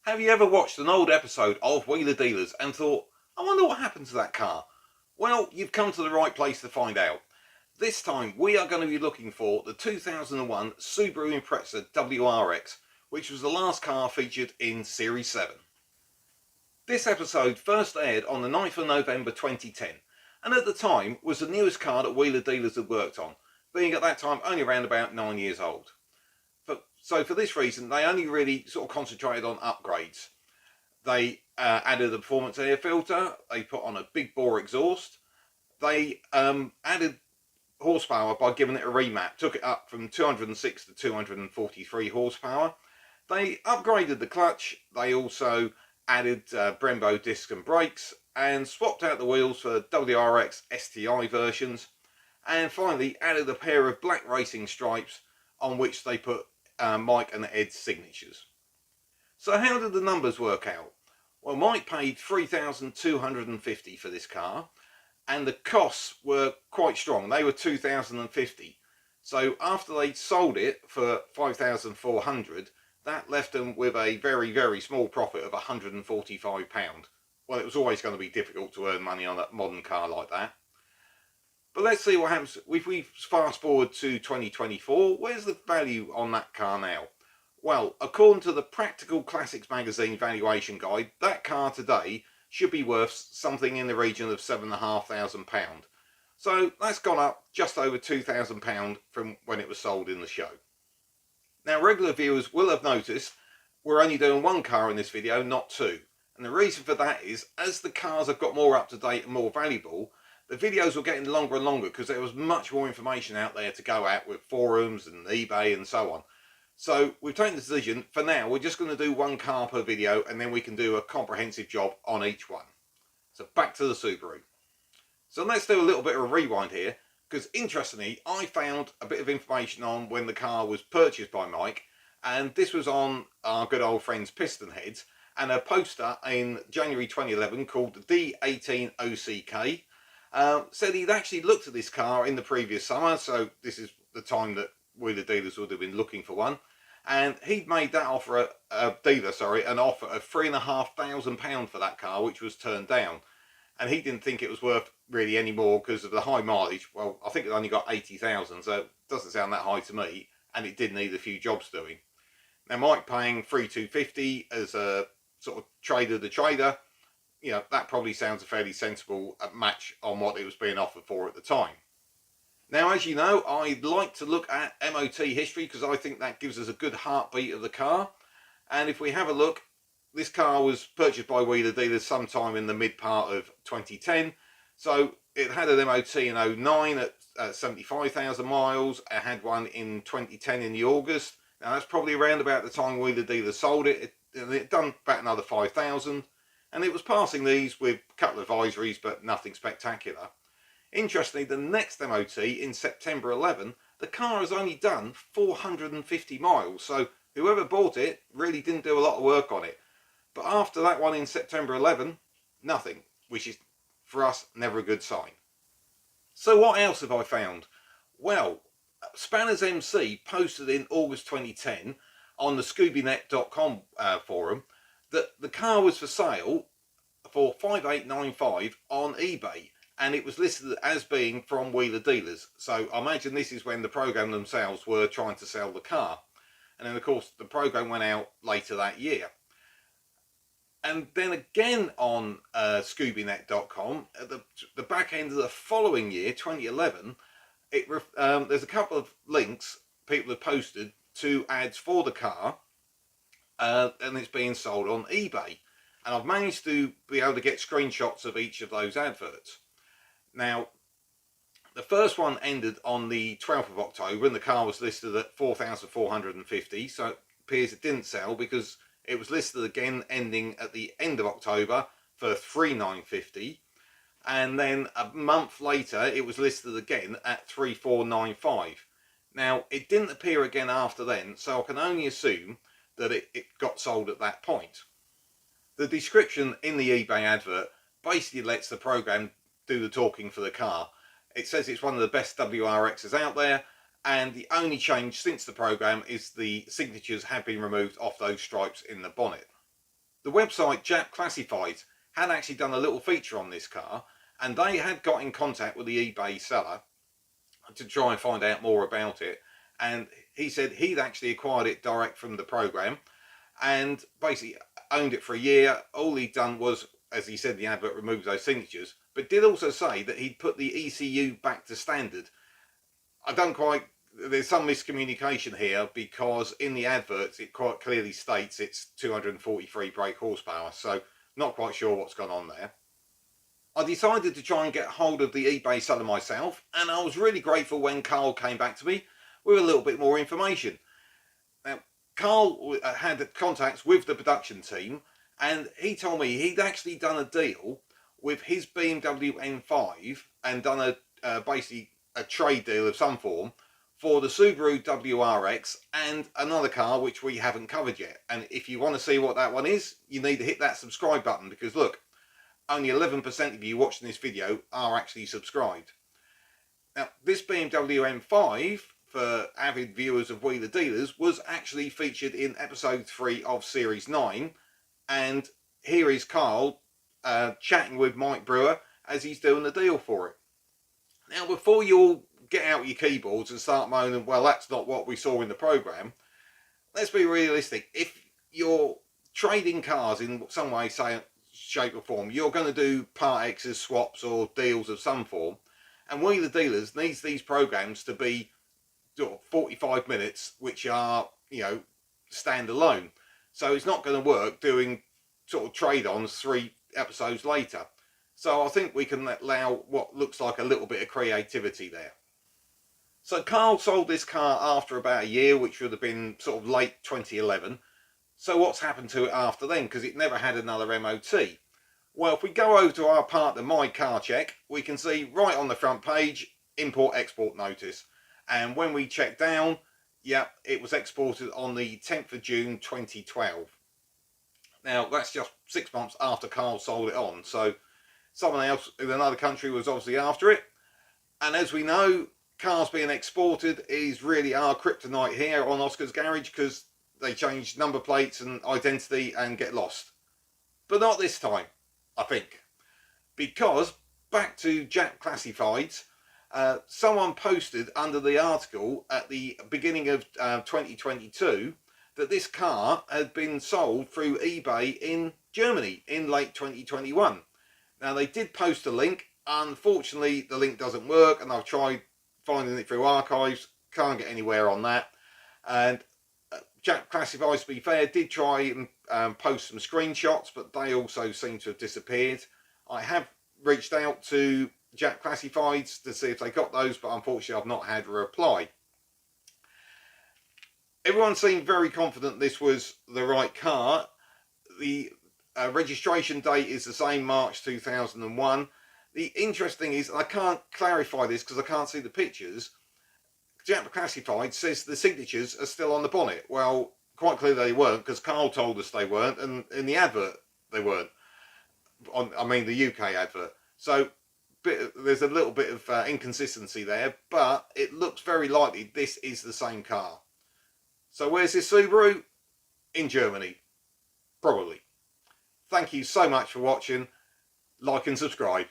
Have you ever watched an old episode of Wheeler Dealers and thought, I wonder what happened to that car? Well, you've come to the right place to find out. This time we are going to be looking for the 2001 Subaru Impreza WRX, which was the last car featured in Series 7. This episode first aired on the 9th of November 2010, and at the time was the newest car that Wheeler Dealers had worked on, being at that time only around about 9 years old. So for this reason, they only really sort of concentrated on upgrades. They added a performance air filter, they put on a big bore exhaust, they added horsepower by giving it a remap, took it up from 206 to 243 horsepower. They upgraded the clutch, they also added Brembo disc and brakes, and swapped out the wheels for WRX STI versions, and finally added a pair of black racing stripes on which they put Mike and Ed's signatures. So how did the numbers work out? Well, Mike paid $3,250 for this car, and the costs were quite strong. They were $2,050. So after they sold it for $5,400, that left them with a very, very small profit of £145. Well, it was always going to be difficult to earn money on a modern car like that. But let's see what happens if we fast forward to 2024. Where's the value on that car now? Well, according to the Practical Classics magazine valuation guide, that car today should be worth something in the region of £7,500. So that's gone up just over £2,000 from when it was sold in the show. Now, regular viewers will have noticed we're only doing one car in this video, not two. And the reason for that is, as the cars have got more up to date and more valuable, the videos were getting longer and longer because there was much more information out there to go at with forums and eBay and so on. So we've taken the decision, for now, we're just going to do one car per video, and then we can do a comprehensive job on each one. So back to the Subaru. So let's do a little bit of a rewind here, because interestingly, I found a bit of information on when the car was purchased by Mike, and this was on our good old friends Piston Heads, and a poster in January 2011 called the D18 OCK. Said he'd actually looked at this car in the previous summer, so this is the time that Wheeler Dealers would have been looking for one, and he'd made that offer, an offer of £3,500 for that car, which was turned down, and he didn't think it was worth really any more because of the high mileage. Well, I think it only got 80,000, so it doesn't sound that high to me, and it did need a few jobs doing. Now, Mike paying $3,250 as a sort of trader to trader, you know, that probably sounds a fairly sensible match on what it was being offered for at the time. Now, as you know, I like to look at MOT history because I think that gives us a good heartbeat of the car. And if we have a look, this car was purchased by Wheeler Dealers sometime in the mid part of 2010. So it had an MOT in 09 at 75,000 miles. It had one in 2010 in the August. Now that's probably around about the time Wheeler Dealers sold it. It done about another 5,000. And it was passing these with a couple of advisories, but nothing spectacular. Interestingly, the next MOT in September 11, the car has only done 450 miles. So whoever bought it really didn't do a lot of work on it. But after that one in September 11, nothing, which is, for us, never a good sign. So what else have I found? Well, Spanners MC posted in August 2010 on the scoobynet.com forum that the car was for sale for $5,895 on eBay, and it was listed as being from Wheeler Dealers. So I imagine this is when the program themselves were trying to sell the car. And then of course the program went out later that year. And then again on scoobynet.com at the back end of the following year, 2011, there's a couple of links people have posted to ads for the car, and it's being sold on eBay. And I've managed to be able to get screenshots of each of those adverts. Now, the first one ended on the 12th of October, and the car was listed at $4,450. So it appears it didn't sell because it was listed again ending at the end of October for $3,950. And then a month later, it was listed again at $3,495. Now, it didn't appear again after then, so I can only assume that it got sold at that point. The description in the eBay advert basically lets the program do the talking for the car. It says it's one of the best WRXs out there, and the only change since the program is the signatures have been removed off those stripes in the bonnet. the website Jap Classifies had actually done a little feature on this car, and they had got in contact with the eBay seller to try and find out more about it. And he said he'd actually acquired it direct from the program and basically owned it for a year. All he'd done was, as he said in the advert, remove those signatures, but did also say that he'd put the ECU back to standard. I don't quite, there's some miscommunication here, because in the adverts it quite clearly states it's 243 brake horsepower, so not quite sure what's gone on there. I decided to try and get hold of the eBay seller myself, and I was really grateful when Carl came back to me with a little bit more information. Now, Carl had contacts with the production team, and he told me he'd actually done a deal with his BMW M5 and done basically a trade deal of some form for the Subaru WRX and another car which we haven't covered yet. And if you want to see what that one is, you need to hit that subscribe button, because look, only 11% of you watching this video are actually subscribed. Now, this BMW M5, for avid viewers of Wheeler Dealers, was actually featured in episode 3 of series 9, and here is Carl chatting with Mike Brewer as he's doing the deal for it. Now, before you all get out your keyboards and start moaning, well, that's not what we saw in the program, let's be realistic. If you're trading cars in some way, shape or form, you're going to do part X's, swaps or deals of some form, and Wheeler Dealers needs these programs to be 45 minutes, which are, you know, standalone. So it's not going to work doing sort of trade-ons 3 episodes later. So I think we can allow what looks like a little bit of creativity there. So Carl sold this car after about a year, which would have been sort of late 2011. So what's happened to it after then? Because it never had another MOT. Well, if we go over to our partner, My Car Check, we can see right on the front page, import-export notice. And when we check down, yeah, it was exported on the 10th of June 2012. Now, that's just 6 months after Carl sold it on. So someone else in another country was obviously after it. And as we know, cars being exported is really our kryptonite here on Oscar's Garage, because they change number plates and identity and get lost. But not this time, I think. Because, back to Jap Classifieds, someone posted under the article at the beginning of 2022 that this car had been sold through eBay in Germany in late 2021. Now, they did post a link. Unfortunately, the link doesn't work, and I've tried finding it through archives, can't get anywhere on that. And Jap Classifieds, to be fair, did try and post some screenshots, but they also seem to have disappeared. I have reached out to Jap Classifieds to see if they got those, but unfortunately I've not had a reply. Everyone seemed very confident this was the right car. The registration date is the same, March 2001. The interesting thing is, I can't clarify this because I can't see the pictures, Jap Classified says the signatures are still on the bonnet. Well, quite clearly they weren't, because Carl told us they weren't, and in the advert they weren't. I mean the UK advert. So there's a little bit of inconsistency there, but it looks very likely this is the same car. So where's this Subaru? In Germany. Probably. Thank you so much for watching. Like and subscribe.